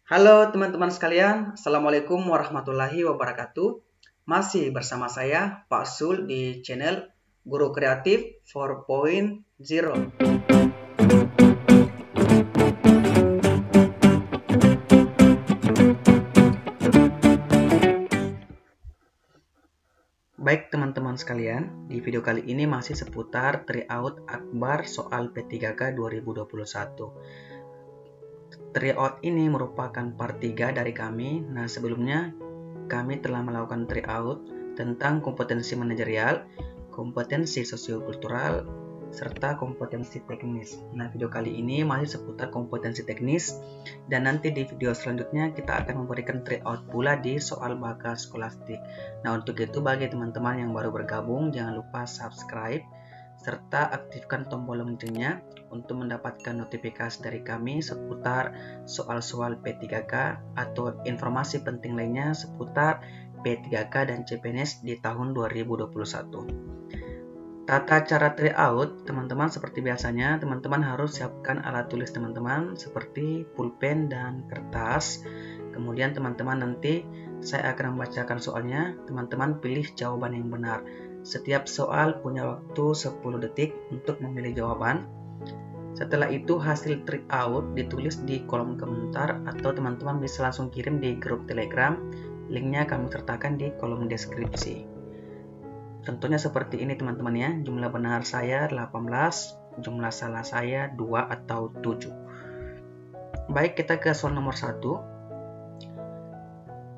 Halo teman-teman sekalian, Assalamualaikum warahmatullahi wabarakatuh. Masih bersama saya Pak Sul di channel Guru Kreatif 4.0. Baik teman-teman sekalian, di video kali ini masih seputar tryout Akbar soal P3K 2021. Tryout ini merupakan part 3 dari kami. Nah, sebelumnya kami telah melakukan tryout tentang kompetensi manajerial, kompetensi sosiokultural, serta kompetensi teknis. Nah, video kali ini masih seputar kompetensi teknis, dan nanti di video selanjutnya kita akan memberikan tryout pula di soal bakat skolastik. Nah, untuk itu bagi teman-teman yang baru bergabung, jangan lupa subscribe serta aktifkan tombol loncengnya untuk mendapatkan notifikasi dari kami seputar soal-soal P3K atau informasi penting lainnya seputar P3K dan CPNS di tahun 2021. Tata cara tryout, teman-teman, seperti biasanya, teman-teman harus siapkan alat tulis teman-teman seperti pulpen dan kertas. Kemudian teman-teman nanti saya akan membacakan soalnya, teman-teman pilih jawaban yang benar. Setiap soal punya waktu 10 detik untuk memilih jawaban. Setelah itu hasil tryout ditulis di kolom komentar atau teman-teman bisa langsung kirim di grup Telegram. Linknya kami sertakan di kolom deskripsi. Tentunya seperti ini teman-teman ya, jumlah benar saya 18, jumlah salah saya 2 atau 7. Baik, kita ke soal nomor 1.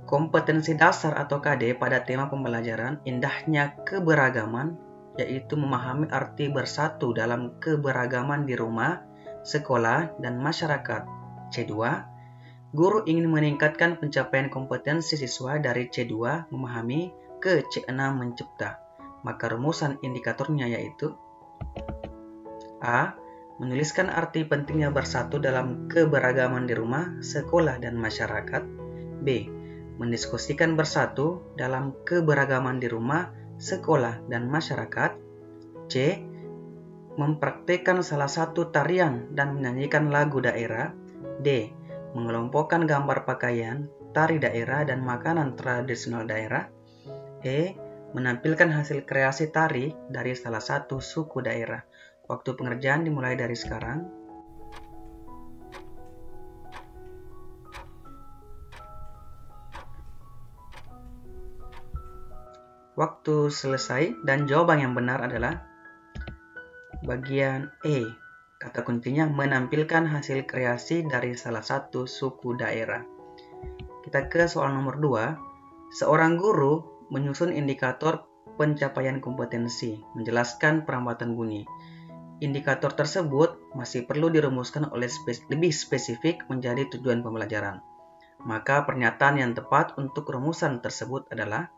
Kompetensi dasar atau KD pada tema pembelajaran indahnya keberagaman, yaitu memahami arti bersatu dalam keberagaman di rumah, sekolah, dan masyarakat. C2. Guru ingin meningkatkan pencapaian kompetensi siswa dari C2 memahami ke C6 mencipta. Maka rumusan indikatornya yaitu A. Menuliskan arti pentingnya bersatu dalam keberagaman di rumah, sekolah, dan masyarakat. B. Mendiskusikan bersatu dalam keberagaman di rumah, sekolah, dan masyarakat. C. Mempraktikkan salah satu tarian dan menyanyikan lagu daerah. D. Mengelompokkan gambar pakaian, tari daerah, dan makanan tradisional daerah. E. Menampilkan hasil kreasi tari dari salah satu suku daerah. Waktu pengerjaan dimulai dari sekarang. Waktu selesai, dan jawaban yang benar adalah bagian E. Kata kuncinya menampilkan hasil kreasi dari salah satu suku daerah. Kita ke soal nomor 2. Seorang guru menyusun indikator pencapaian kompetensi, menjelaskan perambatan bunyi. Indikator tersebut masih perlu dirumuskan oleh lebih spesifik menjadi tujuan pembelajaran. Maka pernyataan yang tepat untuk rumusan tersebut adalah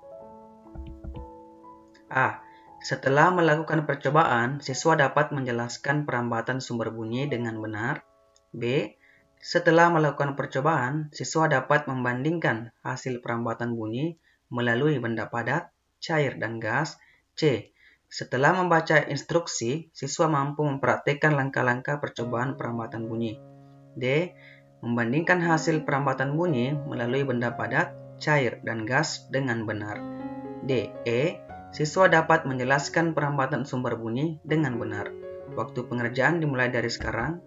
A. Setelah melakukan percobaan, siswa dapat menjelaskan perambatan sumber bunyi dengan benar. B. Setelah melakukan percobaan, siswa dapat membandingkan hasil perambatan bunyi melalui benda padat, cair, dan gas. C. Setelah membaca instruksi, siswa mampu mempraktikkan langkah-langkah percobaan perambatan bunyi. D. Membandingkan hasil perambatan bunyi melalui benda padat, cair, dan gas dengan benar. D. E. Siswa dapat menjelaskan perambatan sumber bunyi dengan benar. Waktu pengerjaan dimulai dari sekarang.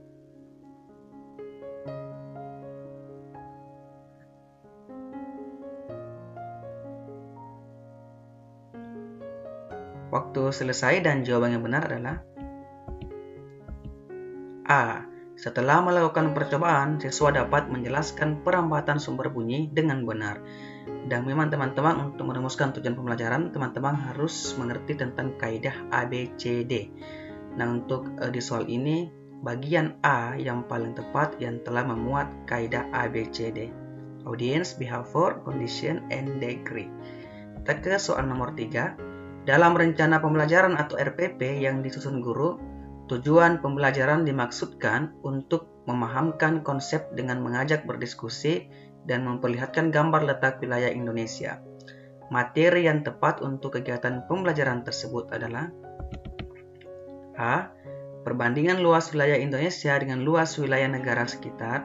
Waktu selesai, dan jawaban yang benar adalah A. Setelah melakukan percobaan, siswa dapat menjelaskan perambatan sumber bunyi dengan benar. Dan memang teman-teman, untuk merumuskan tujuan pembelajaran, teman-teman harus mengerti tentang kaidah ABCD. Nah, untuk di soal ini, bagian A yang paling tepat yang telah memuat kaidah ABCD. Audience, behavior, condition, and degree. Kita ke soal nomor 3. Dalam rencana pembelajaran atau RPP yang disusun guru, tujuan pembelajaran dimaksudkan untuk memahamkan konsep dengan mengajak berdiskusi dan memperlihatkan gambar letak wilayah Indonesia. Materi yang tepat untuk kegiatan pembelajaran tersebut adalah A. Perbandingan luas wilayah Indonesia dengan luas wilayah negara sekitar.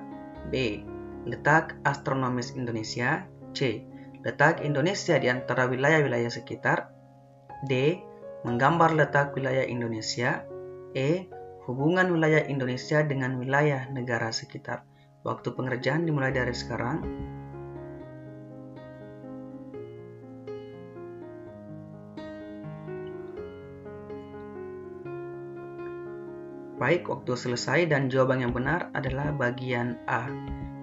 B. letak astronomis Indonesia. C. Letak Indonesia di antara wilayah-wilayah sekitar. D. Menggambar letak wilayah Indonesia. E. Hubungan wilayah Indonesia dengan wilayah negara sekitar. Waktu pengerjaan dimulai dari sekarang. Baik, waktu selesai dan jawaban yang benar adalah bagian A.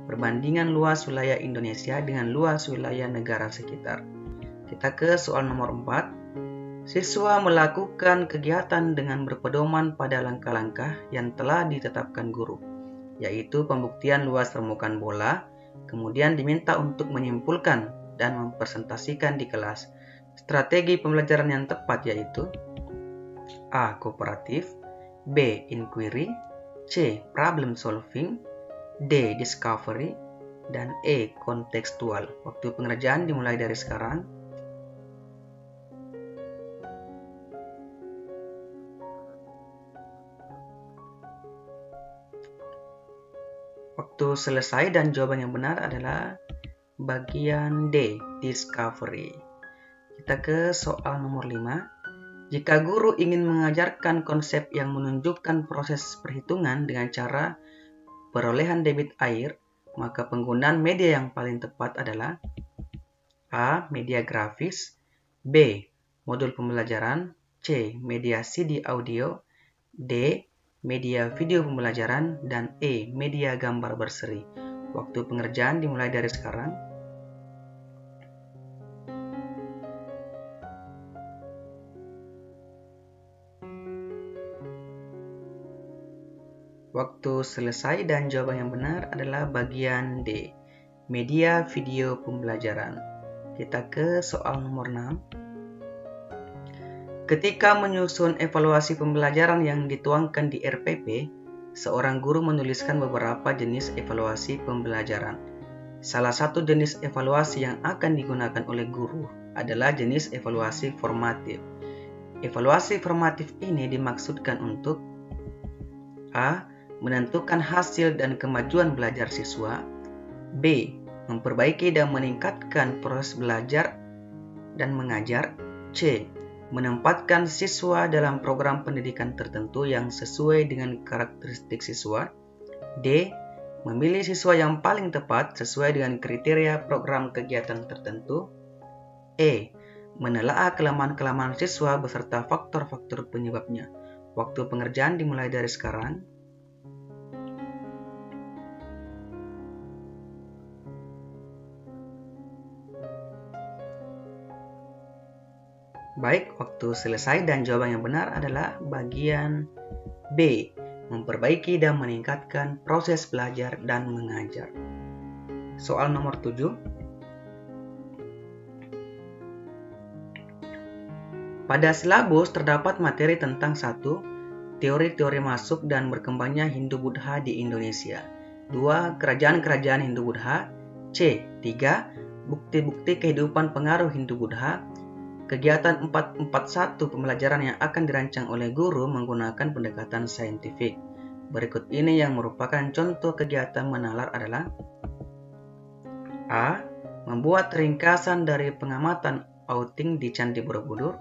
Perbandingan luas wilayah Indonesia dengan luas wilayah negara sekitar. Kita ke soal nomor 4. Siswa melakukan kegiatan dengan berpedoman pada langkah-langkah yang telah ditetapkan guru, yaitu pembuktian luas permukaan bola, kemudian diminta untuk menyimpulkan dan mempresentasikan di kelas. Strategi pembelajaran yang tepat yaitu A. Kooperatif, B. Inquiry, C. Problem solving, D. Discovery, dan E. Kontekstual. Waktu pengerjaan dimulai dari sekarang. Waktu selesai dan jawaban yang benar adalah bagian D. Discovery. Kita ke soal nomor 5. Jika guru ingin mengajarkan konsep yang menunjukkan proses perhitungan dengan cara perolehan debit air, maka penggunaan media yang paling tepat adalah A. Media grafis, B. Modul pembelajaran, C. Media CD audio, D. Media video pembelajaran, dan E. Media gambar berseri. Waktu pengerjaan dimulai dari sekarang. Waktu selesai dan jawaban yang benar adalah bagian D. Media video pembelajaran. Kita ke soal nomor 6. Ketika menyusun evaluasi pembelajaran yang dituangkan di RPP, seorang guru menuliskan beberapa jenis evaluasi pembelajaran. Salah satu jenis evaluasi yang akan digunakan oleh guru adalah jenis evaluasi formatif. Evaluasi formatif ini dimaksudkan untuk A. Menentukan hasil dan kemajuan belajar siswa, B. Memperbaiki dan meningkatkan proses belajar dan mengajar, C. Menempatkan siswa dalam program pendidikan tertentu yang sesuai dengan karakteristik siswa, D. Memilih siswa yang paling tepat sesuai dengan kriteria program kegiatan tertentu, E. Menelaah kelemahan-kelemahan siswa beserta faktor-faktor penyebabnya. Waktu pengerjaan dimulai dari sekarang. Baik, waktu selesai dan jawaban yang benar adalah bagian B. Memperbaiki dan meningkatkan proses belajar dan mengajar. Soal nomor 7. Pada silabus terdapat materi tentang 1. Teori-teori masuk dan berkembangnya Hindu-Buddha di Indonesia. 2. Kerajaan-kerajaan Hindu-Buddha. C. 3. Bukti-bukti kehidupan pengaruh Hindu-Buddha. Kegiatan 441 pembelajaran yang akan dirancang oleh guru menggunakan pendekatan saintifik. Berikut ini yang merupakan contoh kegiatan menalar adalah A. Membuat ringkasan dari pengamatan outing di Candi Borobudur.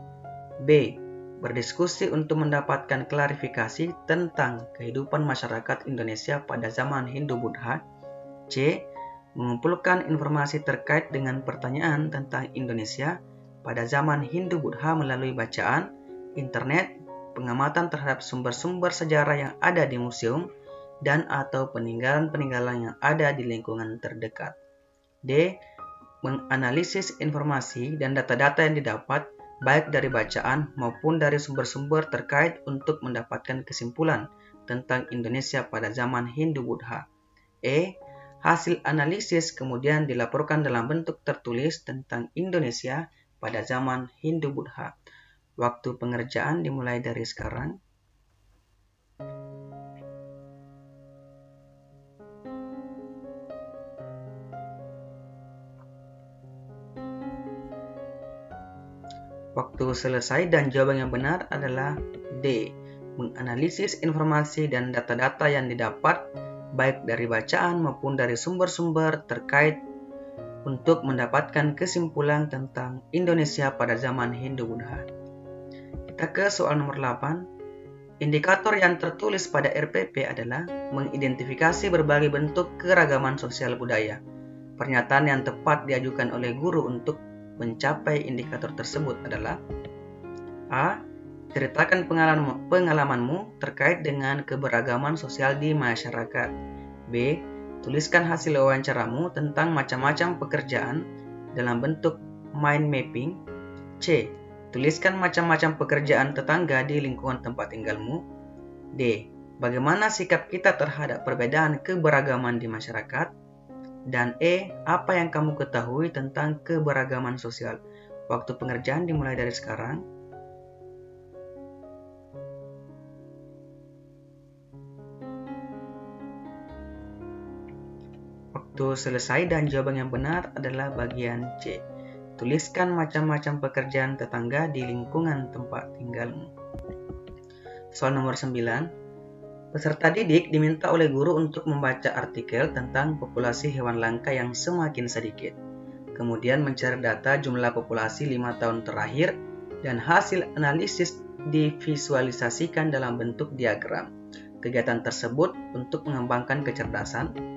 B. Berdiskusi untuk mendapatkan klarifikasi tentang kehidupan masyarakat Indonesia pada zaman Hindu-Buddha. C. Mengumpulkan informasi terkait dengan pertanyaan tentang Indonesia pada zaman Hindu-Buddha melalui bacaan, internet, pengamatan terhadap sumber-sumber sejarah yang ada di museum, dan atau peninggalan-peninggalan yang ada di lingkungan terdekat. D. Menganalisis informasi dan data-data yang didapat baik dari bacaan maupun dari sumber-sumber terkait untuk mendapatkan kesimpulan tentang Indonesia pada zaman Hindu-Buddha. E. Hasil analisis kemudian dilaporkan dalam bentuk tertulis tentang Indonesia pada zaman Hindu-Buddha. Waktu pengerjaan dimulai dari sekarang. Waktu selesai dan jawaban yang benar adalah D. Menganalisis informasi dan data-data yang didapat baik dari bacaan maupun dari sumber-sumber terkait untuk mendapatkan kesimpulan tentang Indonesia pada zaman Hindu-Buddha. Kita ke soal nomor 8. Indikator yang tertulis pada RPP adalah mengidentifikasi berbagai bentuk keragaman sosial budaya. Pernyataan yang tepat diajukan oleh guru untuk mencapai indikator tersebut adalah: A. Ceritakan pengalamanmu terkait dengan keberagaman sosial di masyarakat. B. Tuliskan hasil wawancaramu tentang macam-macam pekerjaan dalam bentuk mind mapping. C. Tuliskan macam-macam pekerjaan tetangga di lingkungan tempat tinggalmu. D. Bagaimana sikap kita terhadap perbedaan keberagaman di masyarakat. Dan E. Apa yang kamu ketahui tentang keberagaman sosial. Waktu pengerjaan dimulai dari sekarang. Waktu selesai dan jawaban yang benar adalah bagian C. Tuliskan macam-macam pekerjaan tetangga di lingkungan tempat tinggalmu. Soal nomor 9. Peserta didik diminta oleh guru untuk membaca artikel tentang populasi hewan langka yang semakin sedikit. Kemudian mencari data jumlah populasi 5 tahun terakhir dan hasil analisis divisualisasikan dalam bentuk diagram. Kegiatan tersebut untuk mengembangkan kecerdasan: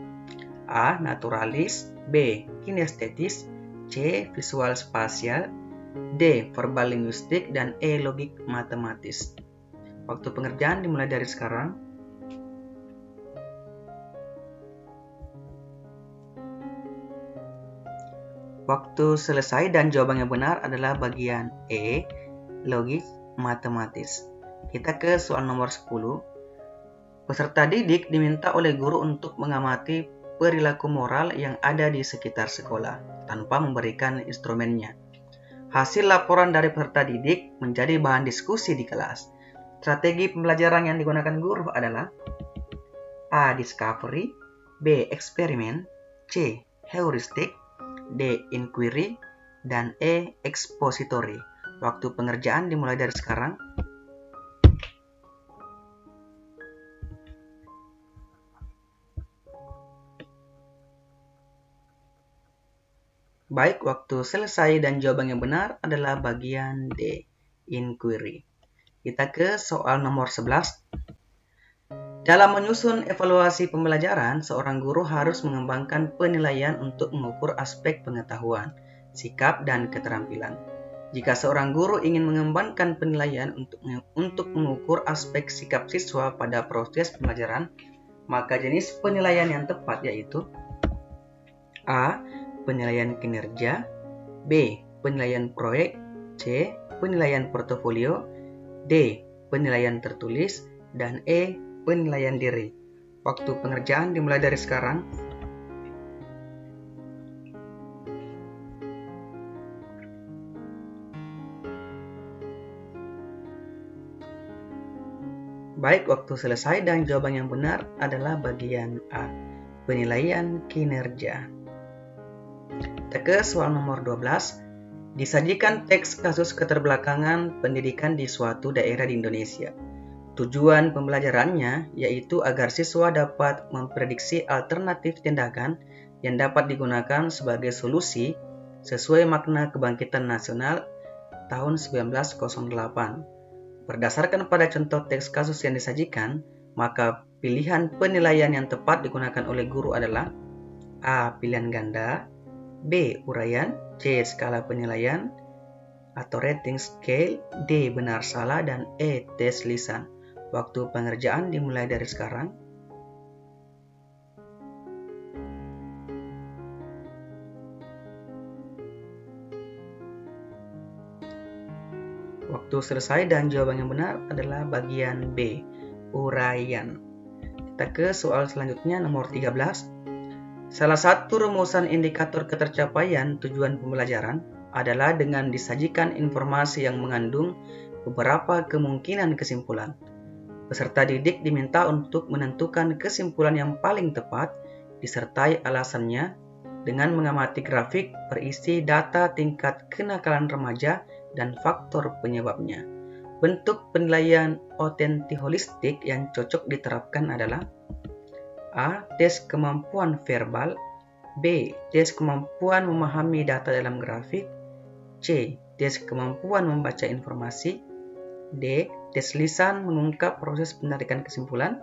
A. Naturalis, B. Kinestetis, C. Visual spasial, D. Verbal linguistik, dan E. Logik matematis. Waktu pengerjaan dimulai dari sekarang. Waktu selesai dan jawaban yang benar adalah bagian E. Logik matematis. Kita ke soal nomor 10. Peserta didik diminta oleh guru untuk mengamati perilaku moral yang ada di sekitar sekolah tanpa memberikan instrumennya. Hasil laporan dari peserta didik menjadi bahan diskusi di kelas. Strategi pembelajaran yang digunakan guru adalah: A. Discovery, B. Eksperimen, C. Heuristik, D. Inquiry, dan E. Expository. Waktu pengerjaan dimulai dari sekarang. Baik, waktu selesai dan jawaban yang benar adalah bagian D. Inquiry. Kita ke soal nomor 11. Dalam menyusun evaluasi pembelajaran, seorang guru harus mengembangkan penilaian untuk mengukur aspek pengetahuan, sikap, dan keterampilan. Jika seorang guru ingin mengembangkan penilaian untuk mengukur aspek sikap siswa pada proses pembelajaran, maka jenis penilaian yang tepat yaitu: A. Penilaian kinerja, B. Penilaian proyek, C. Penilaian portofolio, D. Penilaian tertulis, dan E. Penilaian diri. Waktu pengerjaan dimulai dari sekarang. Baik, waktu selesai dan jawaban yang benar adalah bagian A. Penilaian kinerja. Kita ke soal nomor 12. Disajikan teks kasus keterbelakangan pendidikan di suatu daerah di Indonesia. Tujuan pembelajarannya yaitu agar siswa dapat memprediksi alternatif tindakan yang dapat digunakan sebagai solusi sesuai makna kebangkitan nasional tahun 1908. Berdasarkan pada contoh teks kasus yang disajikan, maka pilihan penilaian yang tepat digunakan oleh guru adalah: A. Pilihan ganda, B. Uraian, C. Skala penilaian atau rating scale, D. Benar salah, dan E. Tes lisan. Waktu pengerjaan dimulai dari sekarang. Waktu selesai dan jawaban yang benar adalah bagian B. Uraian. Kita ke soal selanjutnya nomor 13. Salah satu rumusan indikator ketercapaian tujuan pembelajaran adalah dengan disajikan informasi yang mengandung beberapa kemungkinan kesimpulan. Peserta didik diminta untuk menentukan kesimpulan yang paling tepat disertai alasannya dengan mengamati grafik berisi data tingkat kenakalan remaja dan faktor penyebabnya. Bentuk penilaian authentic holistik yang cocok diterapkan adalah: A. Tes kemampuan verbal. B. Tes kemampuan memahami data dalam grafik. C. Tes kemampuan membaca informasi. D. Tes lisan mengungkap proses penarikan kesimpulan.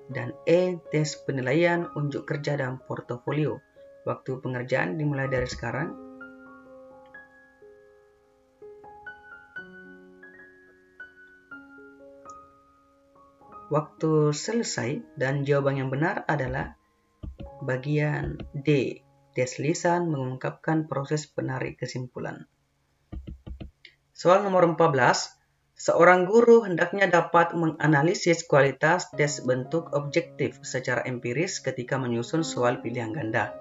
Dan E. Tes penilaian unjuk kerja dan portofolio. Waktu pengerjaan dimulai dari sekarang. Waktu selesai dan jawaban yang benar adalah bagian D. Tes lisan mengungkapkan proses penarik kesimpulan. Soal nomor 14. Seorang guru hendaknya dapat menganalisis kualitas tes bentuk objektif secara empiris ketika menyusun soal pilihan ganda.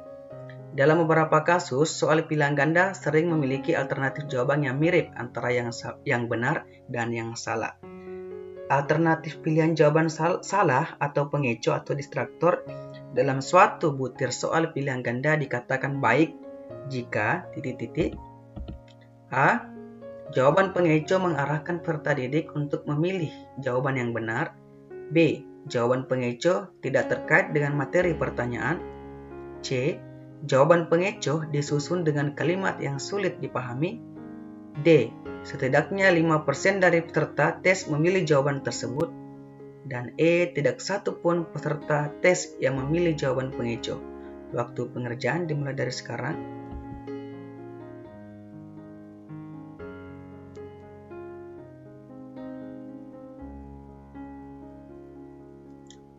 Dalam beberapa kasus, soal pilihan ganda sering memiliki alternatif jawaban yang mirip antara yang benar dan yang salah. Alternatif pilihan jawaban salah atau pengecoh atau distraktor dalam suatu butir soal pilihan ganda dikatakan baik jika A. Jawaban pengecoh mengarahkan peserta didik untuk memilih jawaban yang benar. B. Jawaban pengecoh tidak terkait dengan materi pertanyaan. C. Jawaban pengecoh disusun dengan kalimat yang sulit dipahami. D. Setidaknya 5% dari peserta tes memilih jawaban tersebut. Dan E. Tidak satu pun peserta tes yang memilih jawaban pengecoh. Waktu pengerjaan dimulai dari sekarang.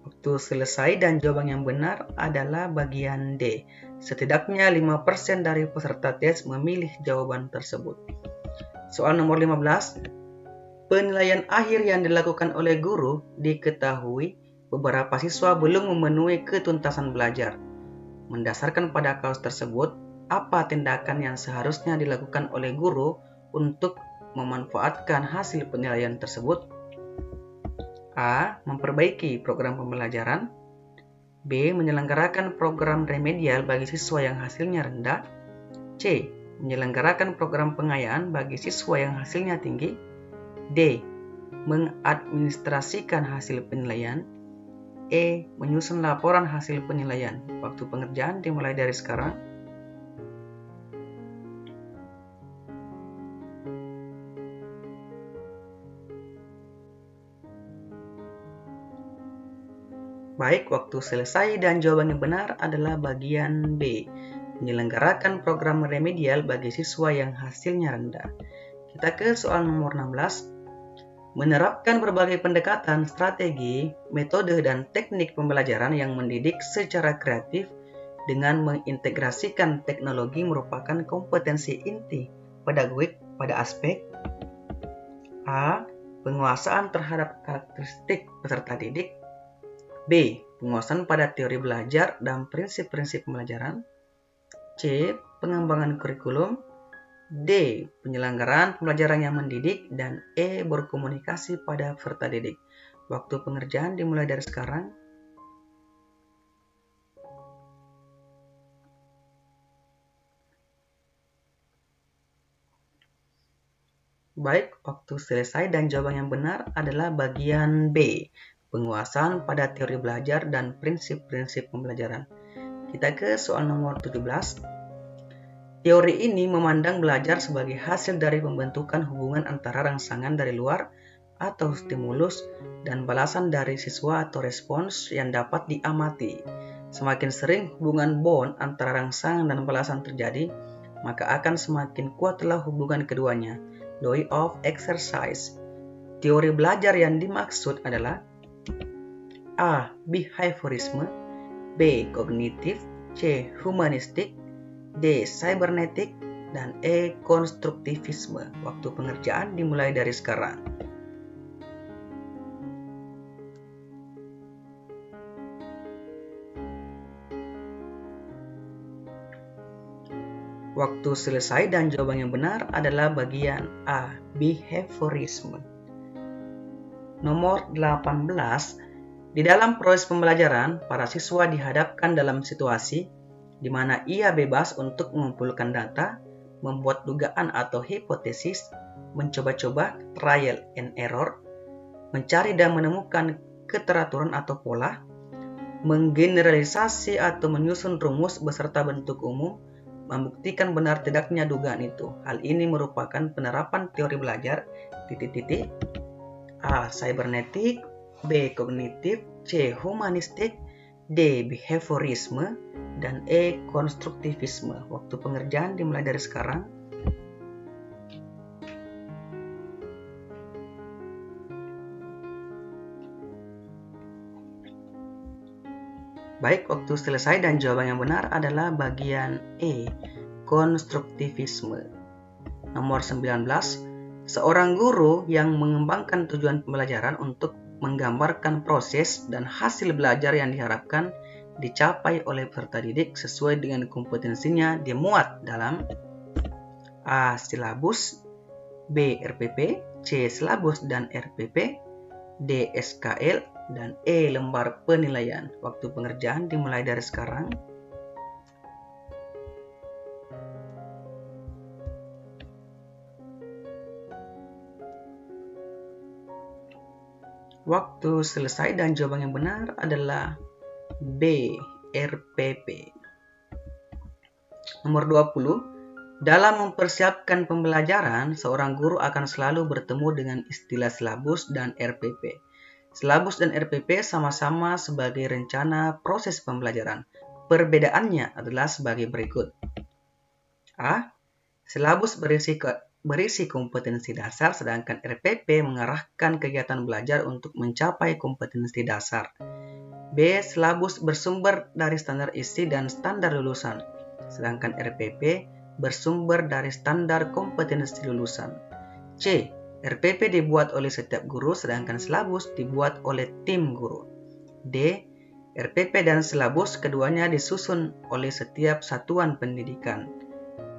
Waktu selesai dan jawaban yang benar adalah bagian D. Setidaknya 5% dari peserta tes memilih jawaban tersebut. Soal nomor 15. Penilaian akhir yang dilakukan oleh guru diketahui beberapa siswa belum memenuhi ketuntasan belajar. Mendasarkan pada kasus tersebut, apa tindakan yang seharusnya dilakukan oleh guru untuk memanfaatkan hasil penilaian tersebut? A. Memperbaiki program pembelajaran. B. Menyelenggarakan program remedial bagi siswa yang hasilnya rendah. C. Menyelenggarakan program pengayaan bagi siswa yang hasilnya tinggi. D. Mengadministrasikan hasil penilaian. E. Menyusun laporan hasil penilaian. Waktu pengerjaan dimulai dari sekarang. Baik, waktu selesai dan jawaban yang benar adalah bagian B. Menyelenggarakan program remedial bagi siswa yang hasilnya rendah. Kita ke soal nomor 16. Menerapkan berbagai pendekatan, strategi, metode, dan teknik pembelajaran yang mendidik secara kreatif dengan mengintegrasikan teknologi merupakan kompetensi inti pedagogik pada aspek A. Penguasaan terhadap karakteristik peserta didik. B. Penguasaan pada teori belajar dan prinsip-prinsip pembelajaran. C. Pengembangan kurikulum. D. Penyelenggaraan pembelajaran yang mendidik. Dan E. Berkomunikasi pada peserta didik. Waktu pengerjaan dimulai dari sekarang. Baik, waktu selesai dan jawaban yang benar adalah bagian B. Penguasaan pada teori belajar dan prinsip-prinsip pembelajaran. Kita ke soal nomor 17. Teori ini memandang belajar sebagai hasil dari pembentukan hubungan antara rangsangan dari luar atau stimulus dan balasan dari siswa atau respons yang dapat diamati. Semakin sering hubungan bond antara rangsangan dan balasan terjadi, maka akan semakin kuatlah hubungan keduanya. Law of exercise. Teori belajar yang dimaksud adalah A. Behaviorisme. B. Kognitif. C. Humanistik. D. Cybernetik. Dan E. Konstruktivisme. Waktu pengerjaan dimulai dari sekarang. Waktu selesai dan jawaban yang benar adalah bagian A. Behaviorisme. Nomor 18. Di dalam proses pembelajaran, para siswa dihadapkan dalam situasi di mana ia bebas untuk mengumpulkan data, membuat dugaan atau hipotesis, mencoba-coba trial and error, mencari dan menemukan keteraturan atau pola, menggeneralisasi atau menyusun rumus beserta bentuk umum, membuktikan benar tidaknya dugaan itu. Hal ini merupakan penerapan teori belajar, A. Cybernetik, B. Kognitif, C. Humanistik, D. Behaviorisme, dan E. Konstruktivisme. Waktu pengerjaan dimulai dari sekarang. Baik, waktu selesai dan jawaban yang benar adalah bagian E, konstruktivisme. Nomor 19, seorang guru yang mengembangkan tujuan pembelajaran untuk menggambarkan proses dan hasil belajar yang diharapkan dicapai oleh peserta didik sesuai dengan kompetensinya dimuat dalam A. Silabus, B. RPP, C. Silabus dan RPP, D. SKL, dan E. Lembar penilaian. Waktu pengerjaan dimulai dari sekarang. Waktu selesai dan jawaban yang benar adalah B. RPP. Nomor 20. Dalam mempersiapkan pembelajaran, seorang guru akan selalu bertemu dengan istilah silabus dan RPP. Silabus dan RPP sama-sama sebagai rencana proses pembelajaran. Perbedaannya adalah sebagai berikut. A. Silabus berisi kompetensi dasar, sedangkan RPP mengarahkan kegiatan belajar untuk mencapai kompetensi dasar. B. Silabus bersumber dari standar isi dan standar lulusan, sedangkan RPP bersumber dari standar kompetensi lulusan. C. RPP dibuat oleh setiap guru, sedangkan silabus dibuat oleh tim guru. D. RPP dan silabus keduanya disusun oleh setiap satuan pendidikan.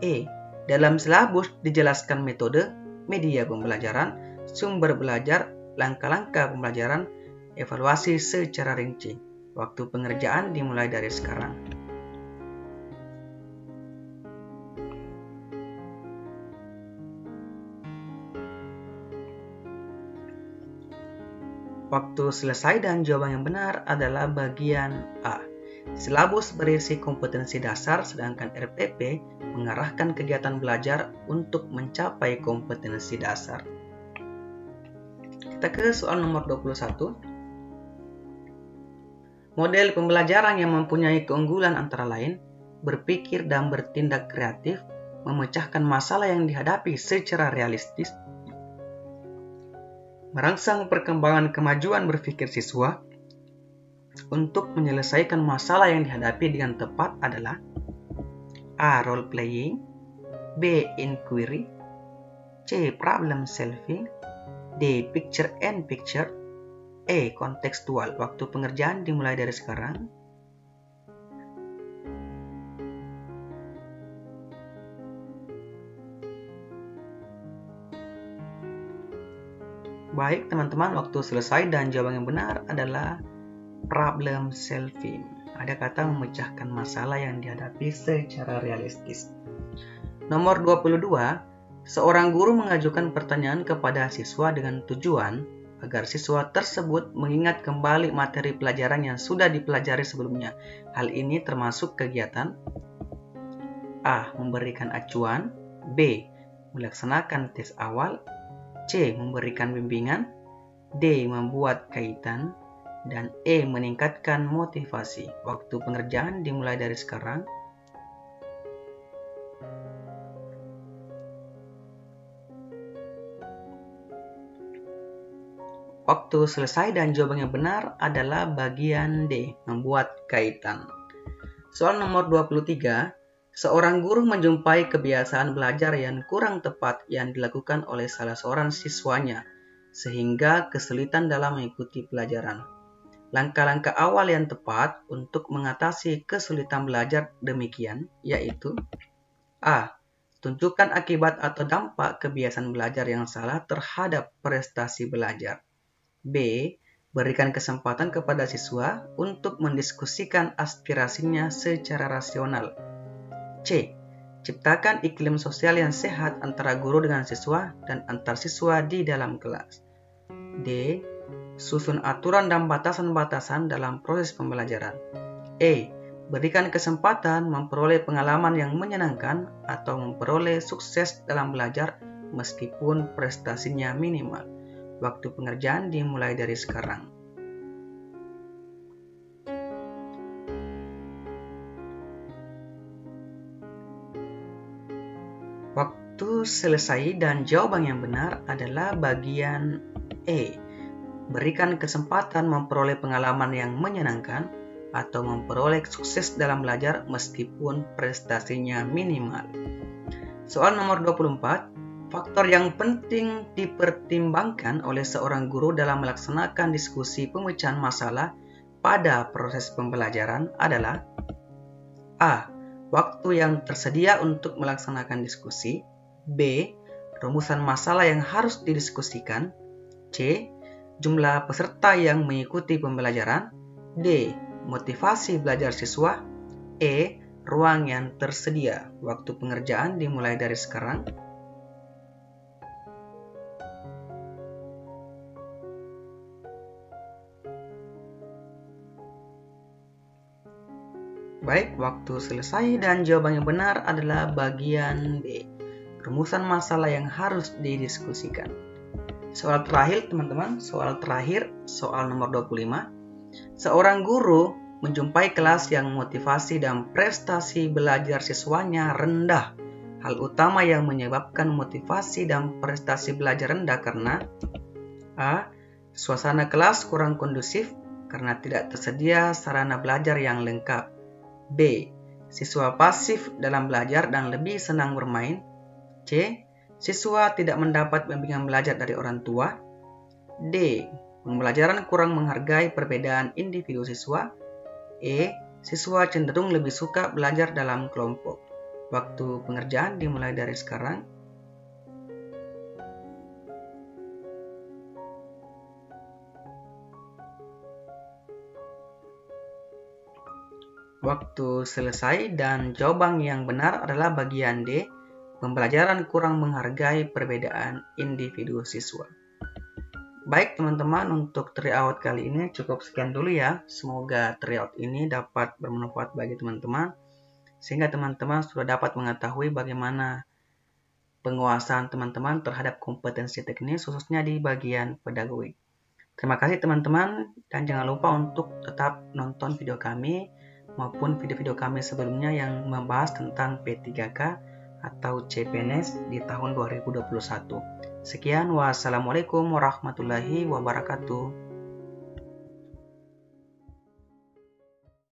E. Dalam silabus dijelaskan metode, media pembelajaran, sumber belajar, langkah-langkah pembelajaran, evaluasi secara rinci. Waktu pengerjaan dimulai dari sekarang. Waktu selesai dan jawaban yang benar adalah bagian A. Silabus berisi kompetensi dasar, sedangkan RPP mengarahkan kegiatan belajar untuk mencapai kompetensi dasar. Kita ke soal nomor 21. Model pembelajaran yang mempunyai keunggulan antara lain, berpikir dan bertindak kreatif, memecahkan masalah yang dihadapi secara realistis, merangsang perkembangan kemajuan berpikir siswa untuk menyelesaikan masalah yang dihadapi dengan tepat adalah A. Role playing, B. Inquiry, C. Problem solving, D. Picture and picture, E. Kontekstual. Waktu pengerjaan dimulai dari sekarang. Baik teman-teman, waktu selesai dan jawaban yang benar adalah problem solving. Ada kata memecahkan masalah yang dihadapi secara realistis. Nomor 22, seorang guru mengajukan pertanyaan kepada siswa dengan tujuan agar siswa tersebut mengingat kembali materi pelajaran yang sudah dipelajari sebelumnya. Hal ini termasuk kegiatan A. Memberikan acuan, B. Melaksanakan tes awal, C. Memberikan bimbingan, D. Membuat kaitan, dan E. Meningkatkan motivasi. Waktu pengerjaan dimulai dari sekarang. Waktu selesai dan jawaban yang benar adalah bagian D. Membuat kaitan. Soal nomor 23. Seorang guru menjumpai kebiasaan belajar yang kurang tepat yang dilakukan oleh salah seorang siswanya, sehingga kesulitan dalam mengikuti pelajaran. Langkah-langkah awal yang tepat untuk mengatasi kesulitan belajar demikian, yaitu A. Tunjukkan akibat atau dampak kebiasaan belajar yang salah terhadap prestasi belajar. B. Berikan kesempatan kepada siswa untuk mendiskusikan aspirasinya secara rasional. C. Ciptakan iklim sosial yang sehat antara guru dengan siswa dan antar siswa di dalam kelas. D. Susun aturan dan batasan-batasan dalam proses pembelajaran. E. Berikan kesempatan memperoleh pengalaman yang menyenangkan atau memperoleh sukses dalam belajar meskipun prestasinya minimal. Waktu pengerjaan dimulai dari sekarang. Waktu selesai dan jawaban yang benar adalah bagian E. Berikan kesempatan memperoleh pengalaman yang menyenangkan atau memperoleh sukses dalam belajar meskipun prestasinya minimal. Soal nomor 24. Faktor yang penting dipertimbangkan oleh seorang guru dalam melaksanakan diskusi pemecahan masalah pada proses pembelajaran adalah A. Waktu yang tersedia untuk melaksanakan diskusi. B. Rumusan masalah yang harus didiskusikan. C. Jumlah peserta yang mengikuti pembelajaran. D. Motivasi belajar siswa. E. Ruang yang tersedia. Waktu pengerjaan dimulai dari sekarang. Baik, waktu selesai dan jawaban yang benar adalah bagian B. Rumusan masalah yang harus didiskusikan. Soal terakhir teman-teman, soal nomor 25. Seorang guru menjumpai kelas yang motivasi dan prestasi belajar siswanya rendah. Hal utama yang menyebabkan motivasi dan prestasi belajar rendah karena A. Suasana kelas kurang kondusif karena tidak tersedia sarana belajar yang lengkap. B. Siswa pasif dalam belajar dan lebih senang bermain. C. Siswa tidak mendapat bimbingan belajar dari orang tua. D. Pembelajaran kurang menghargai perbedaan individu siswa. E. Siswa cenderung lebih suka belajar dalam kelompok. Waktu pengerjaan dimulai dari sekarang. Waktu selesai dan jawaban yang benar adalah bagian D. Pembelajaran kurang menghargai perbedaan individu siswa. Baik teman-teman, untuk tryout kali ini cukup sekian dulu ya. Semoga tryout ini dapat bermanfaat bagi teman-teman, sehingga teman-teman sudah dapat mengetahui bagaimana penguasaan teman-teman terhadap kompetensi teknis, khususnya di bagian pedagogik. Terima kasih teman-teman, dan jangan lupa untuk tetap nonton video kami maupun video-video kami sebelumnya yang membahas tentang P3K atau CPNS di tahun 2021. Sekian, wassalamualaikum warahmatullahi wabarakatuh.